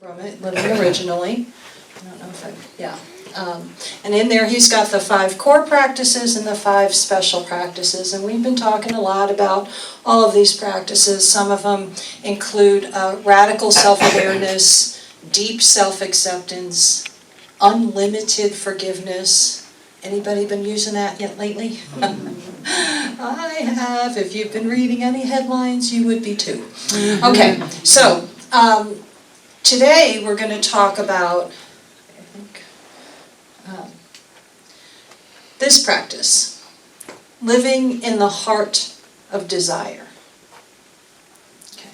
from it, Living Originally. I don't know if I, yeah. And in there he's got the 5 core practices and the 5 special practices, and we've been talking a lot about all of these practices. Some of them include radical self-awareness, deep self-acceptance, unlimited forgiveness. Anybody been using that yet lately? I have. If you've been reading any headlines, you would be too. Okay, so today we're going to talk about this practice, living in the heart of desire. Okay.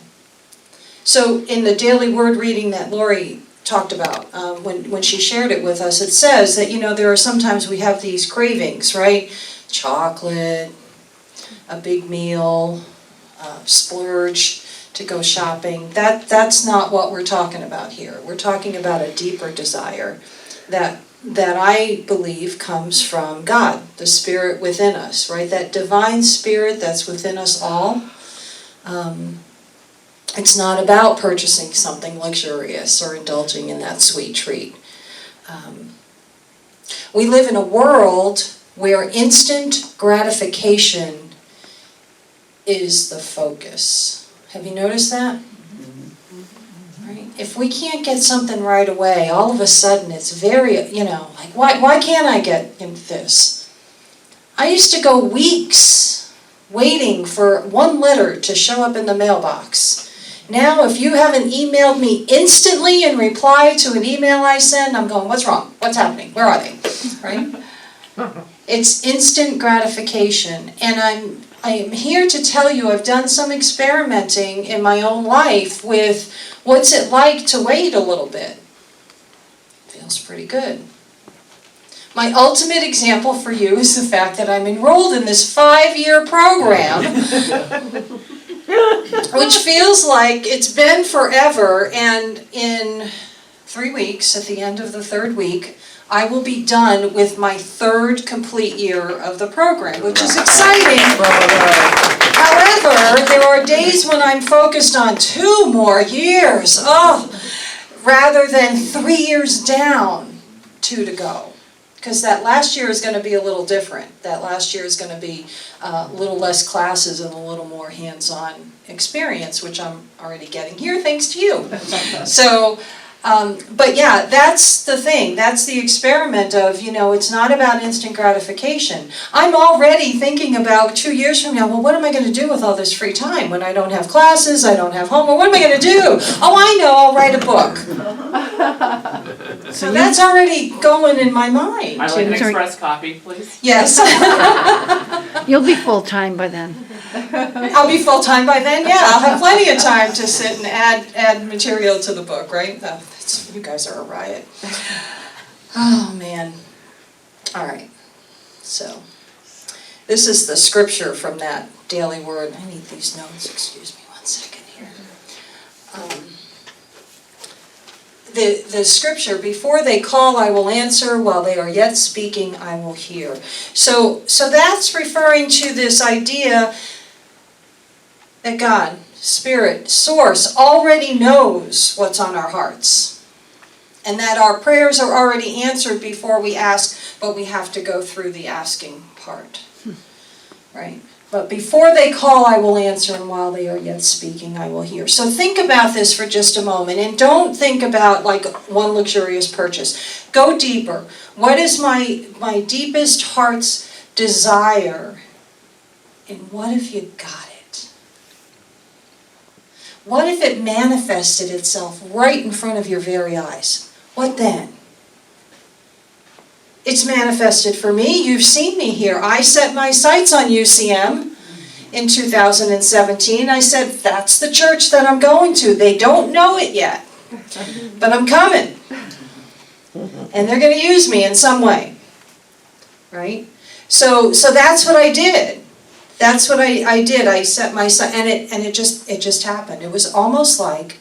So in the daily word reading that Lori talked about, when she shared it with us, it says that, there are sometimes we have these cravings, right? Chocolate, a big meal, splurge to go shopping. That's not what we're talking about here. We're talking about a deeper desire that I believe comes from God, the Spirit within us, right? That divine Spirit that's within us all. It's not about purchasing something luxurious or indulging in that sweet treat. We live in a world where instant gratification is the focus. Have you noticed that? Right? If we can't get something right away, all of a sudden it's very, like, why can't I get this? I used to go weeks waiting for one letter to show up in the mailbox. Now, if you haven't emailed me instantly in reply to an email I send, I'm going, what's wrong? What's happening? Where are they? Right? It's instant gratification. And I am here to tell you I've done some experimenting in my own life with what's it like to wait a little bit. Feels pretty good. My ultimate example for you is the fact that I'm enrolled in this 5-year program, which feels like it's been forever, and in 3 weeks, at the end of the 3rd week, I will be done with my 3rd complete year of the program, which is exciting. However, there are days when I'm focused on 2 more years, rather than 3 years down, 2 to go. Because that last year is going to be a little different. That last year is going to be a little less classes and a little more hands-on experience, which I'm already getting here thanks to you. So, but yeah, that's the thing. That's the experiment of, it's not about instant gratification. I'm already thinking about 2 years from now, well, what am I going to do with all this free time when I don't have classes, I don't have homework? What am I going to do? Oh, I know, I'll write a book. So that's already going in my mind. I'd like an express copy, please. Yes. You'll be full-time by then. I'll be full-time by then, yeah. I'll have plenty of time to sit and add material to the book, right? You guys are a riot. Oh, man. All right. So, this is the scripture from that daily word. I need these notes. Excuse me 1 second here. The scripture, before they call, I will answer. While they are yet speaking, I will hear. So that's referring to this idea that God, Spirit, Source, already knows what's on our hearts. And that our prayers are already answered before we ask, but we have to go through the asking part. Right? But before they call, I will answer, and while they are yet speaking, I will hear. So think about this for just a moment, and don't think about like one luxurious purchase. Go deeper. What is my deepest heart's desire? And what if you got it? What if it manifested itself right in front of your very eyes? What then? It's manifested for me. You've seen me here. I set my sights on UCM in 2017. I said, that's the church that I'm going to. They don't know it yet, but I'm coming. And they're going to use me in some way. Right? So that's what I did. That's what I did. I set my sight, and it just happened. It was almost like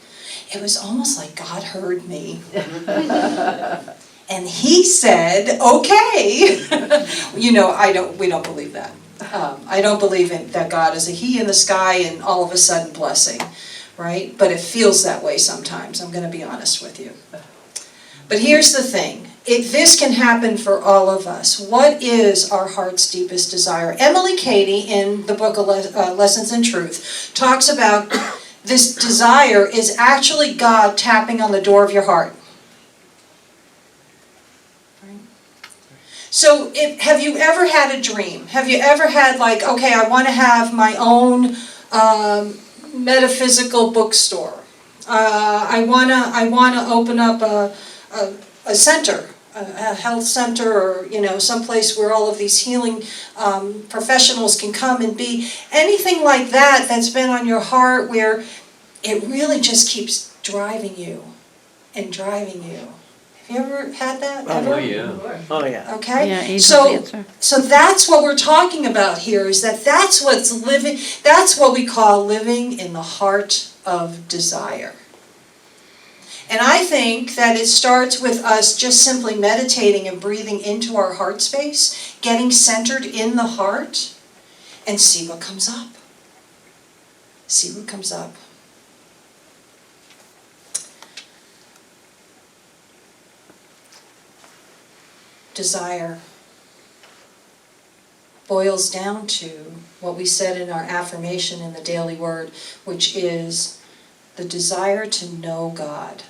God heard me. And he said, okay. We don't believe that. I don't believe that God is a he in the sky and all of a sudden blessing. right? But it feels that way sometimes, I'm gonna be honest with you. But here's the thing, this can happen for all of us. What is our heart's deepest desire? Emily Cady, in the book of Lessons in Truth, talks about this desire is actually God tapping on the door of your heart. So have you ever had a dream? Have you ever had like, okay, I want to have my own metaphysical bookstore. I wanna open up a center, a health center, or someplace where all of these healing professionals can come and be. Anything like that that's been on your heart where it really just keeps driving you and driving you. Have you ever had that? Ever? Oh, yeah. Oh, yeah. Okay? Yeah, angel's So answer. so that's what we're talking about here, is that's what we call living in the heart of desire. And I think that it starts with us just simply meditating and breathing into our heart space, getting centered in the heart, and see what comes up. See what comes up. Desire boils down to what we said in our affirmation in the daily word, which is the desire to know God.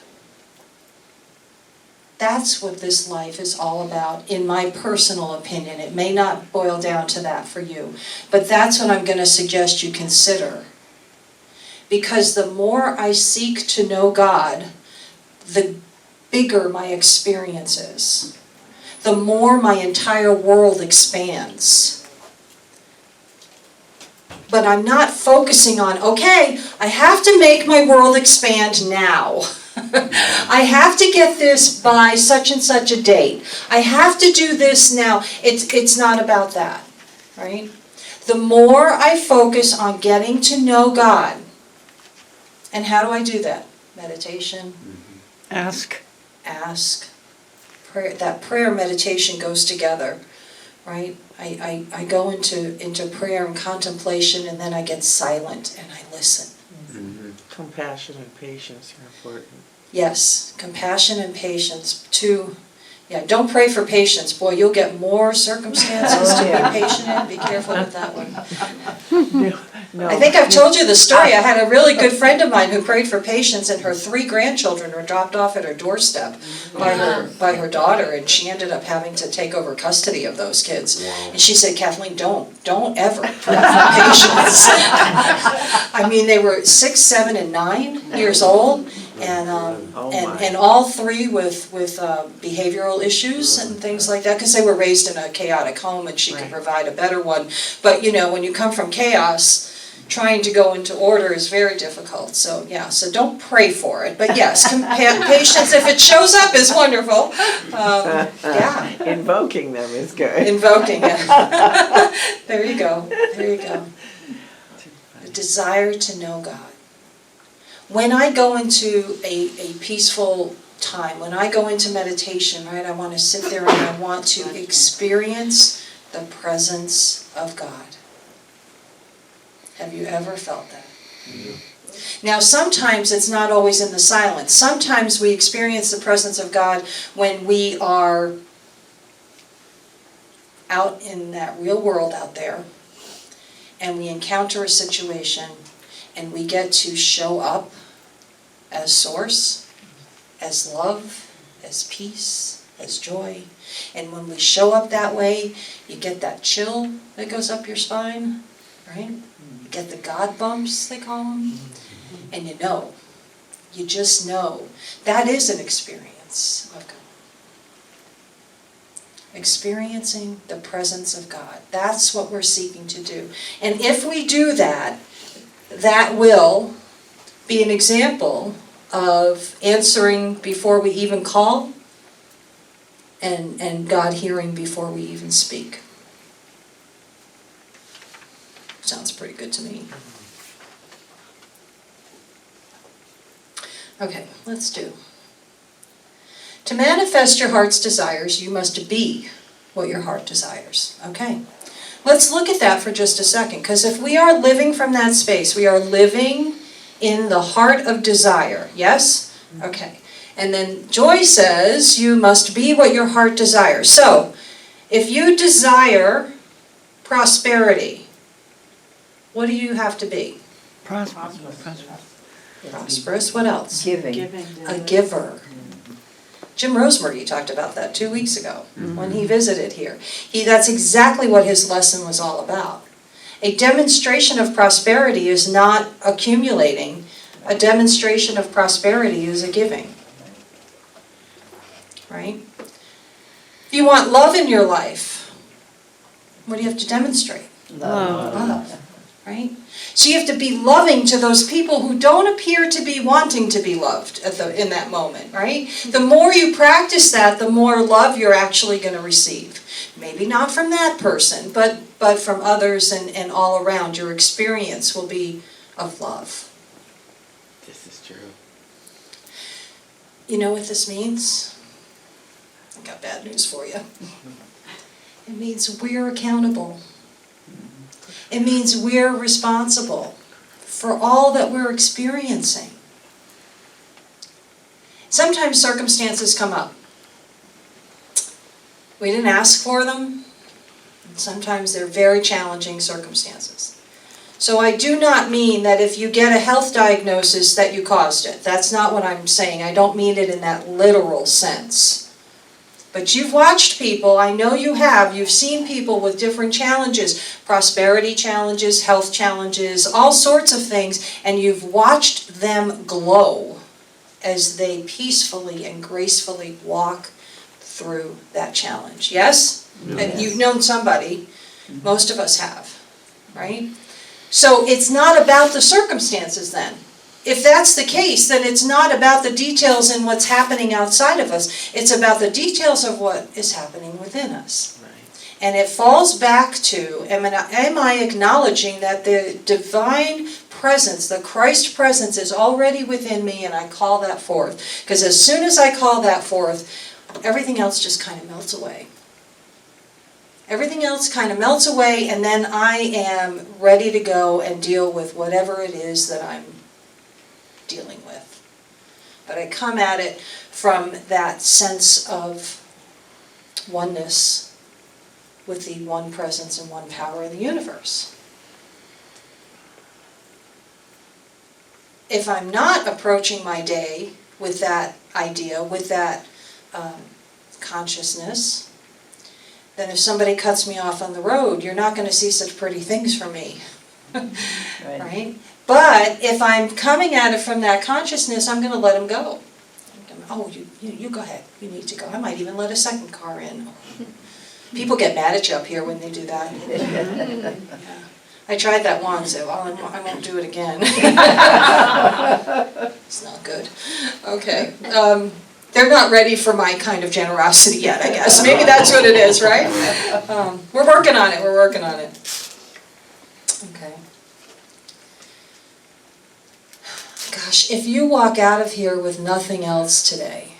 That's what this life is all about, in my personal opinion. It may not boil down to that for you, but that's what I'm going to suggest you consider. Because the more I seek to know God, the bigger my experience is. The more my entire world expands. But I'm not focusing on, okay, I have to make my world expand now. I have to get this by such and such a date. I have to do this now. It's not about that, right? The more I focus on getting to know God, and how do I do that? Meditation. Ask. Prayer, that prayer meditation goes together, right? I go into prayer and contemplation, and then I get silent and I listen. Compassion and patience are important. Yes, compassion and patience. Don't pray for patience. Boy, you'll get more circumstances to be patient in. Be careful with that one. No. I think I've told you the story. I had a really good friend of mine who prayed for patience, and her 3 grandchildren were dropped off at her doorstep by her daughter, and she ended up having to take over custody of those kids. Wow. And she said, Kathleen, don't ever pray for patience. I mean, they were 6, 7, and 9 years old, and all 3 with behavioral issues and things like that, because they were raised in a chaotic home, and she could provide a better one. But when you come from chaos, trying to go into order is very difficult. So don't pray for it. But yes, patience, if it shows up, is wonderful. Invoking them is good. Invoking it. There you go. The desire to know God. When I go into a peaceful time, when I go into meditation, right, I want to sit there and I want to experience the presence of God. Have you ever felt that? Now, sometimes it's not always in the silence. Sometimes we experience the presence of God when we are out in that real world out there, and we encounter a situation, and we get to show up as source, as love, as peace, as joy. And when we show up that way, you get that chill that goes up your spine, right? You get the God bumps, they call them. And you just know, that is an experience of God. Experiencing the presence of God. That's what we're seeking to do. And if we do that, that will be an example of answering before we even call, and God hearing before we even speak. Sounds pretty good to me. Okay, let's do. To manifest your heart's desires, you must be what your heart desires. Okay, let's look at that for just a second, because if we are living from that space, we are living in the heart of desire. Yes? Okay. And then Joy says you must be what your heart desires. So, if you desire prosperity, what do you have to be? Prosperous. Prosperous. What else? Giving. A giver. Jim Rosemary talked about that 2 weeks ago when he visited here. That's exactly what his lesson was all about. A demonstration of prosperity is not accumulating. A demonstration of prosperity is a giving. Right? If you want love in your life, what do you have to demonstrate? Love. Right? So you have to be loving to those people who don't appear to be wanting to be loved in that moment, right? The more you practice that, the more love you're actually going to receive. Maybe not from that person, but from others and all around. Your experience will be of love. This is true. You know what this means? I got bad news for you. It means we're accountable. It means we're responsible for all that we're experiencing. Sometimes circumstances come up. We didn't ask for them. Sometimes they're very challenging circumstances. So I do not mean that if you get a health diagnosis that you caused it. That's not what I'm saying. I don't mean it in that literal sense. But you've watched people, I know you have, you've seen people with different challenges, prosperity challenges, health challenges, all sorts of things, and you've watched them glow as they peacefully and gracefully walk through that challenge. Yes? And you've known somebody, most of us have, right? So it's not about the circumstances then. If that's the case, then it's not about the details and what's happening outside of us. It's about the details of what is happening within us. Right. And it falls back to, am I acknowledging that the divine presence, the Christ presence is already within me, and I call that forth. Because as soon as I call that forth, everything else just kind of melts away. Everything else kind of melts away, and then I am ready to go and deal with whatever it is that I'm dealing with. But I come at it from that sense of oneness with the one presence and one power in the universe. If I'm not approaching my day with that idea, with that consciousness, then if somebody cuts me off on the road, you're not going to see such pretty things from me. Right? But if I'm coming at it from that consciousness, I'm going to let them go. Oh, you go ahead. You need to go. I might even let a second car in. People get mad at you up here when they do that. Yeah. I tried that once, so I won't do it again. It's not good. Okay. They're not ready for my kind of generosity yet, I guess. Maybe that's what it is, right? We're working on it. We're working on it. Okay. Gosh, if you walk out of here with nothing else today,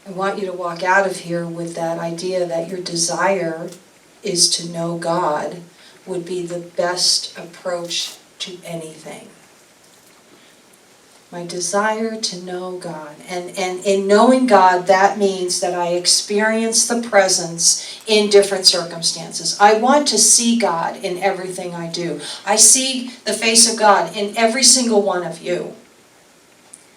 I want you to walk out of here with that idea that your desire is to know God would be the best approach to anything. My desire to know God. And in knowing God, that means that I experience the presence in different circumstances. I want to see God in everything I do. I see the face of God in every single one of you.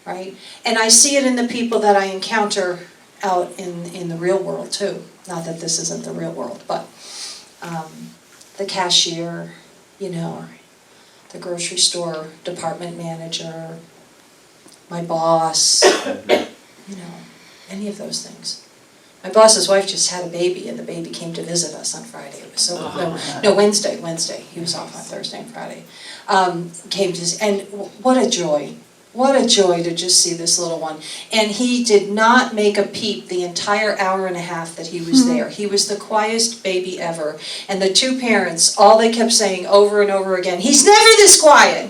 Right? And I see it in the people that I encounter out in the real world too. Not that this isn't the real world, but the cashier, the grocery store department manager, my boss, any of those things. My boss's wife just had a baby, and the baby came to visit us on Friday. It was Wednesday. He was off on Thursday and Friday. And what a joy. What a joy to just see this little one. And he did not make a peep the entire hour and a half that he was there. He was the quietest baby ever. And the two parents, all they kept saying over and over again, "He's never this quiet."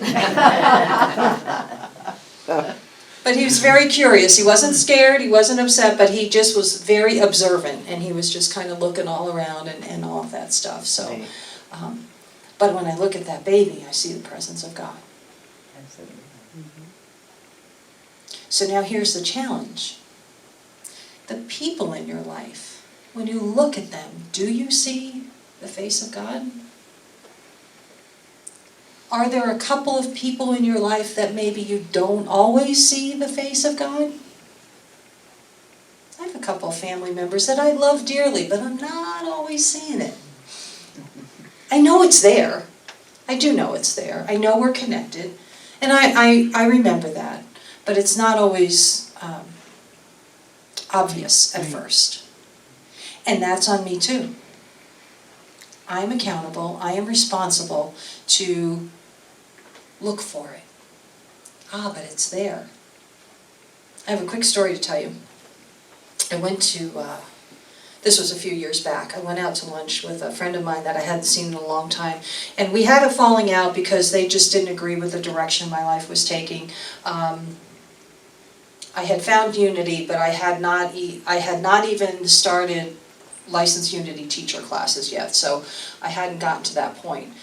But he was very curious. He wasn't scared, he wasn't upset, but he just was very observant, and he was just kind of looking all around and all of that stuff. So, but when I look at that baby, I see the presence of God. So now here's the challenge. The people in your life, when you look at them, do you see the face of God? Are there a couple of people in your life that maybe you don't always see the face of God? I have a couple of family members that I love dearly, but I'm not always seeing it. I know it's there. I do know it's there. I know we're connected. And I remember that. But it's not always obvious at first. And that's on me too. I'm accountable. I am responsible to look for it. But it's there. I have a quick story to tell you. I went to, this was a few years back, I went out to lunch with a friend of mine that I hadn't seen in a long time. And we had a falling out because they just didn't agree with the direction my life was taking. I had found Unity, but I had not even started licensed Unity teacher classes yet, so I hadn't gotten to that point.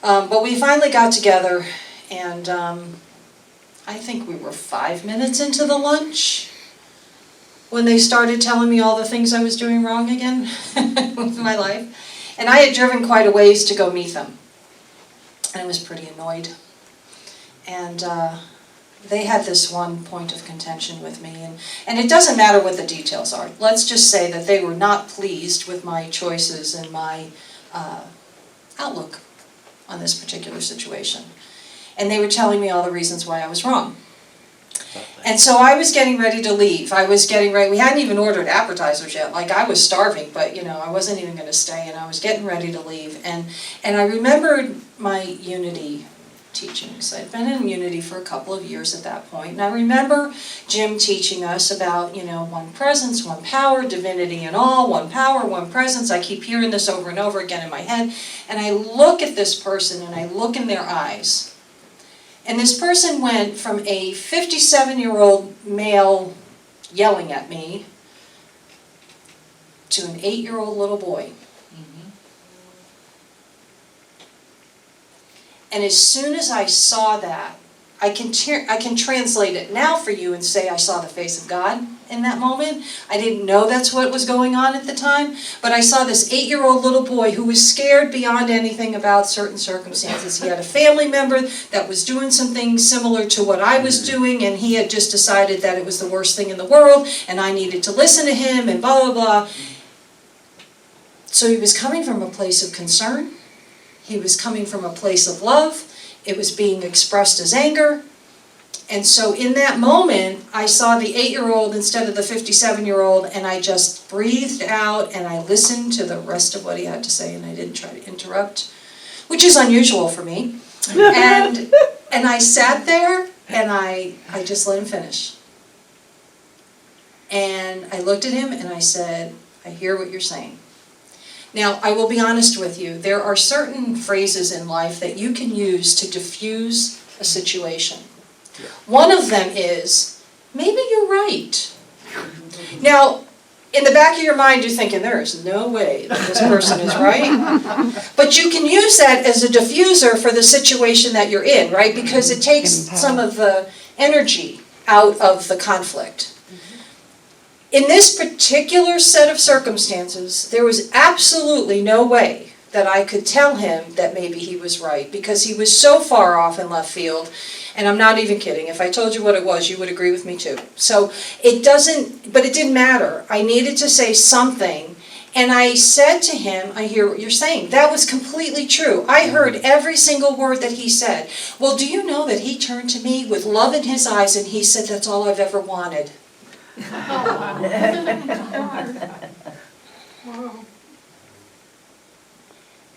But we finally got together, and I think we were 5 minutes into the lunch when they started telling me all the things I was doing wrong again with my life. And I had driven quite a ways to go meet them, and I was pretty annoyed. And they had this one point of contention with me, and it doesn't matter what the details are. Let's just say that they were not pleased with my choices and my outlook on this particular situation. And they were telling me all the reasons why I was wrong. And so I was getting ready to leave. We hadn't even ordered appetizers yet. Like, I was starving, but I wasn't even going to stay, and I was getting ready to leave. And I remembered my Unity teachings. I'd been in Unity for a couple of years at that point, and I remember Jim teaching us about, one presence, one power, divinity in all, one power, one presence. I keep hearing this over and over again in my head, and I look at this person and I look in their eyes, and this person went from a 57-year-old male yelling at me to an 8-year-old little boy. And as soon as I saw that, I can translate it now for you and say I saw the face of God in that moment. I didn't know that's what was going on at the time, but I saw this 8-year-old little boy who was scared beyond anything about certain circumstances. He had a family member that was doing some things similar to what I was doing, and he had just decided that it was the worst thing in the world, and I needed to listen to him, and blah, blah, blah. So he was coming from a place of concern. He was coming from a place of love. It was being expressed as anger. And so in that moment, I saw the 8-year-old instead of the 57-year-old, and I just breathed out and I listened to the rest of what he had to say, and I didn't try to interrupt, which is unusual for me. And I sat there and I just let him finish. And I looked at him and I said, I hear what you're saying. Now, I will be honest with you, there are certain phrases in life that you can use to diffuse a situation. Yeah. One of them is, maybe you're right. Now, in the back of your mind, you're thinking, there is no way that this person is right. But you can use that as a diffuser for the situation that you're in, right? Because it takes some of the energy out of the conflict. In this particular set of circumstances, there was absolutely no way that I could tell him that maybe he was right, because he was so far off in left field, and I'm not even kidding. If I told you what it was, you would agree with me too. So it didn't matter. I needed to say something, and I said to him, I hear what you're saying. That was completely true. I heard every single word that he said. Well, do you know that he turned to me with love in his eyes, and he said, that's all I've ever wanted.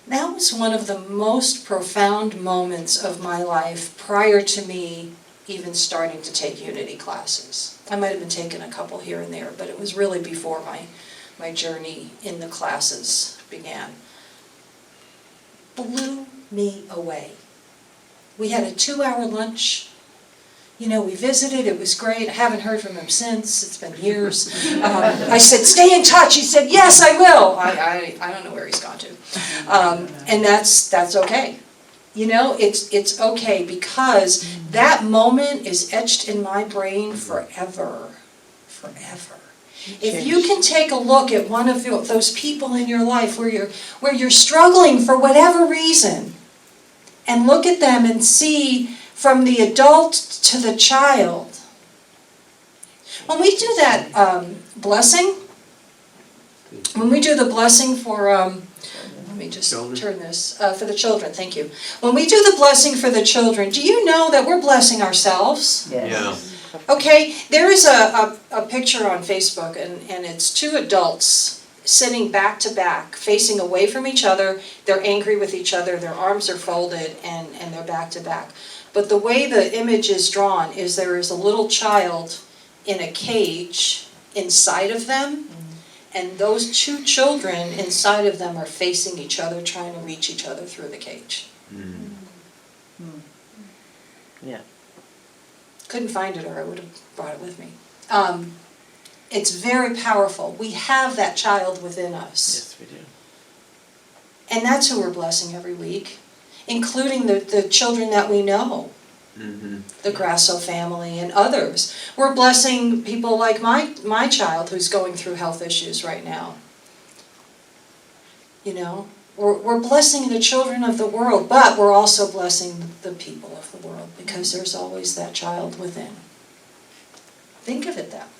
That was one of the most profound moments of my life prior to me even starting to take Unity classes. I might have been taking a couple here and there, but it was really before my journey in the classes began. Blew me away. We had a 2-hour lunch. We visited, it was great. I haven't heard from him since, it's been years. I said, stay in touch. He said, yes, I will. I don't know where he's gone to. And that's okay. You know, it's okay, because that moment is etched in my brain forever. If you can take a look at one of those people in your life where you're struggling for whatever reason, and look at them and see from the adult to the child. When we do that blessing, when we do the blessing for, let me just turn this, for the children, thank you. When we do the blessing for the children, do you know that we're blessing ourselves? Yes. Okay, there is a picture on Facebook, and it's two adults sitting back to back, facing away from each other. They're angry with each other, their arms are folded, and they're back to back. But the way the image is drawn is there is a little child in a cage inside of them, and those two children inside of them are facing each other, trying to reach each other through the cage. Yeah. Couldn't find it, or I would have brought it with me. It's very powerful. We have that child within us. Yes, we do. And that's who we're blessing every week, including the children that we know, the Grasso family and others. We're blessing people like my child who's going through health issues right now. You know, we're blessing the children of the world, but we're also blessing the people of the world, because there's always that child within. Think of it that way.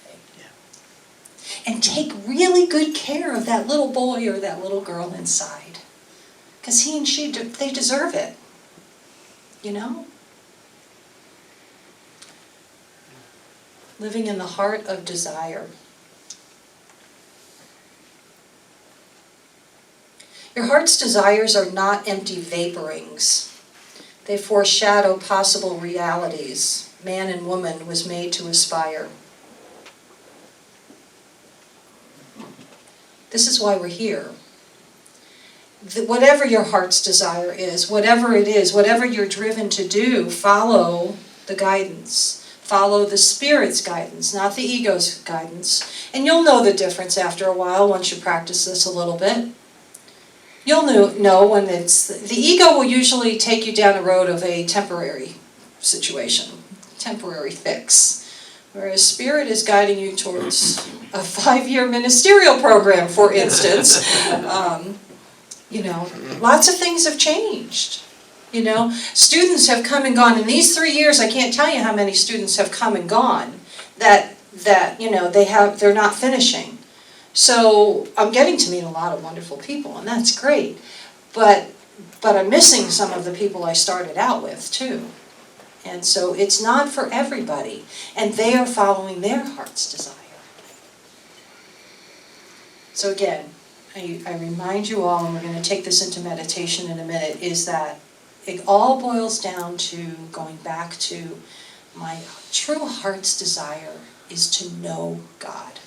And take really good care of that little boy or that little girl inside. Because he and she, they deserve it. You know? Living in the heart of desire. Your heart's desires are not empty vaporings. They foreshadow possible realities man and woman was made to aspire. This is why we're here. Whatever your heart's desire is, whatever it is, whatever you're driven to do, follow the guidance. Follow the Spirit's guidance, not the ego's guidance. And you'll know the difference after a while once you practice this a little bit. You'll know when the ego will usually take you down a road of a temporary situation, temporary fix. Whereas Spirit is guiding you towards a 5-year ministerial program, for instance. You know, lots of things have changed. You know, students have come and gone. In these 3 years, I can't tell you how many students have come and gone that you know, they're not finishing. So I'm getting to meet a lot of wonderful people, and that's great. But I'm missing some of the people I started out with too. And so it's not for everybody, and they are following their heart's desire. So again, I remind you all, and we're going to take this into meditation in a minute, is that it all boils down to going back to my true heart's desire is to know God.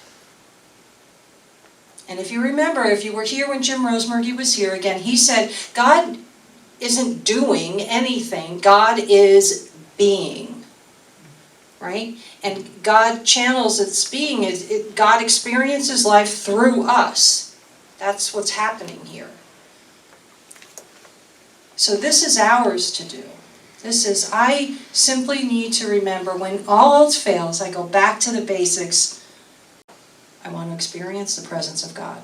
And if you remember, if you were here when Jim Rosemurgy was here, again, he said, God isn't doing anything, God is being, right? And God channels its being, God experiences life through us. That's what's happening here. So this is ours to do. I simply need to remember, when all else fails, I go back to the basics. I want to experience the presence of God.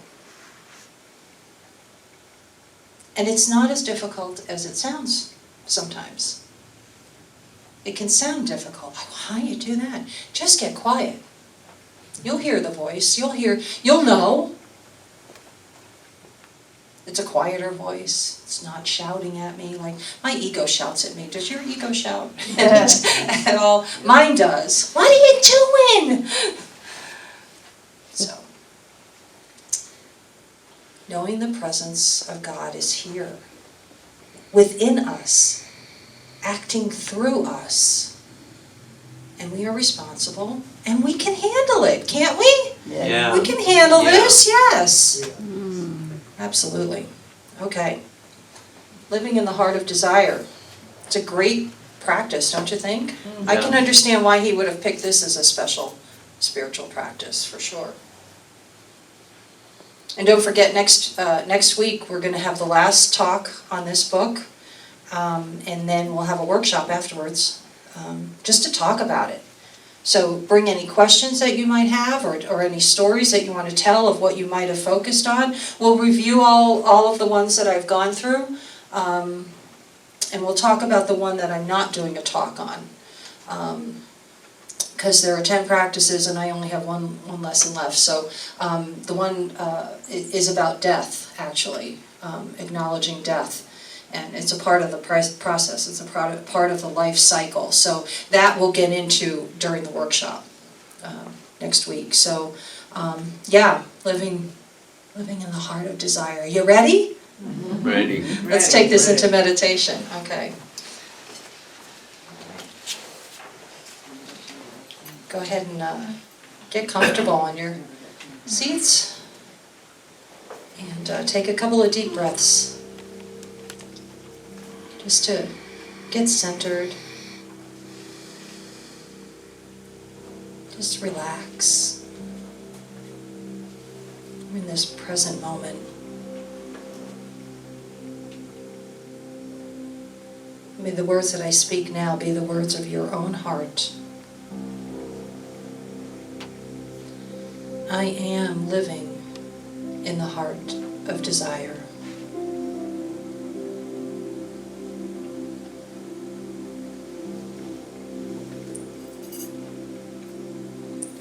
And it's not as difficult as it sounds sometimes. It can sound difficult. Like, how do you do that? Just get quiet. You'll hear the voice. You'll know. It's a quieter voice. It's not shouting at me like my ego shouts at me. Does your ego shout at all? Mine does. What are you doing? So, knowing the presence of God is here, within us, acting through us. And we are responsible, and we can handle it, can't we? Yeah. We can handle this, yes. Absolutely. Okay. Living in the heart of desire. It's a great practice, don't you think? I can understand why he would have picked this as a special spiritual practice, for sure. And don't forget, next week we're going to have the last talk on this book. And then we'll have a workshop afterwards, just to talk about it. So bring any questions that you might have, or any stories that you want to tell of what you might have focused on. We'll review all of the ones that I've gone through, and we'll talk about the one that I'm not doing a talk on. Because there are 10 practices and I only have one lesson left. So the one is about death, actually, acknowledging death. And it's a part of the process, it's a part of the life cycle. So that we'll get into during the workshop next week. So yeah, living in the heart of desire. You ready? Ready. Let's take this into meditation, okay. Go ahead and get comfortable on your seats. And take a couple of deep breaths. Just to get centered. Just relax. We're in this present moment. May the words that I speak now be the words of your own heart. I am living in the heart of desire.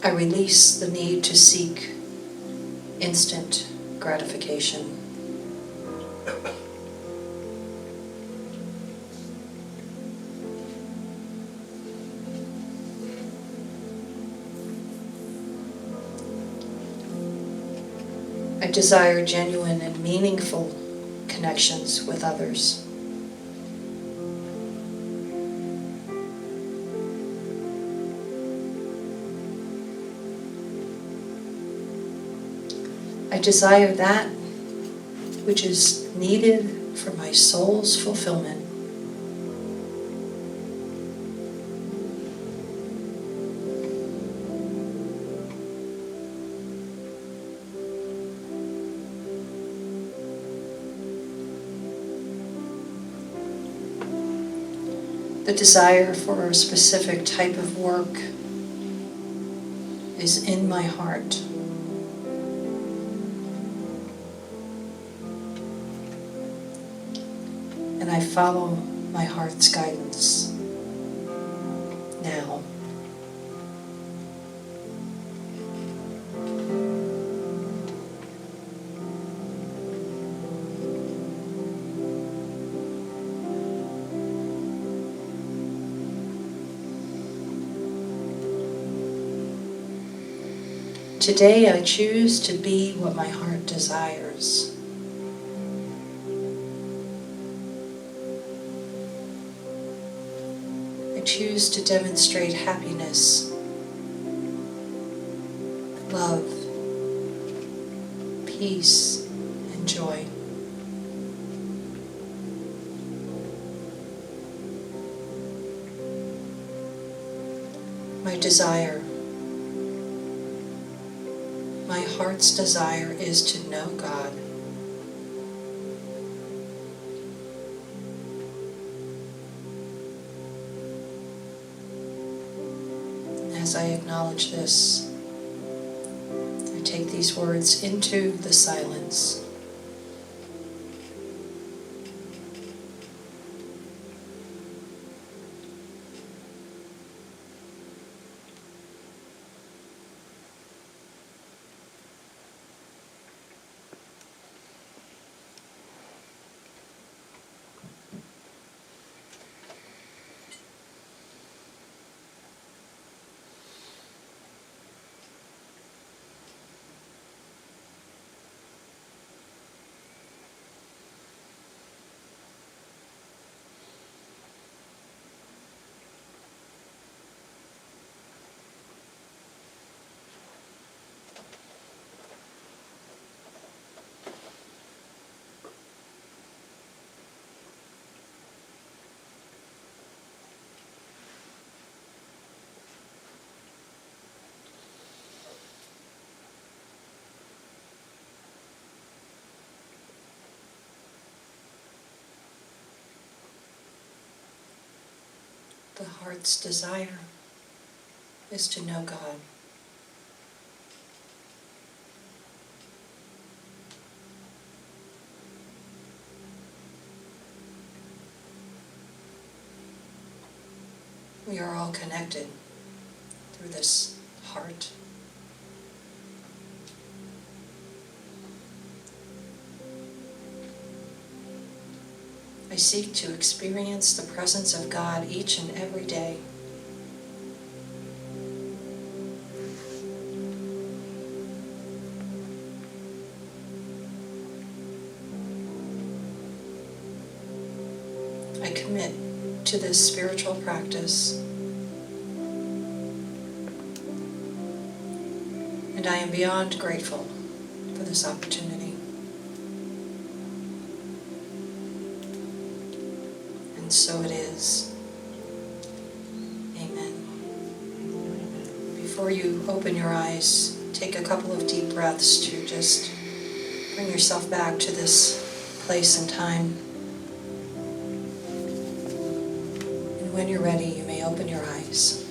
I release the need to seek instant gratification. I desire genuine and meaningful connections with others. I desire that which is needed for my soul's fulfillment. The desire for a specific type of work is in my heart. And I follow my heart's guidance now. Today I choose to be what my heart desires. I choose to demonstrate happiness, love, peace, and joy. My desire, my heart's desire is to know God. As I acknowledge this, I take these words into the silence. The heart's desire is to know God. We are all connected through this heart. I seek to experience the presence of God each and every day. I commit to this spiritual practice, and I am beyond grateful for this opportunity. And so it is. Amen. Before you open your eyes, take a couple of deep breaths to just bring yourself back to this place and time. And when you're ready, you may open your eyes.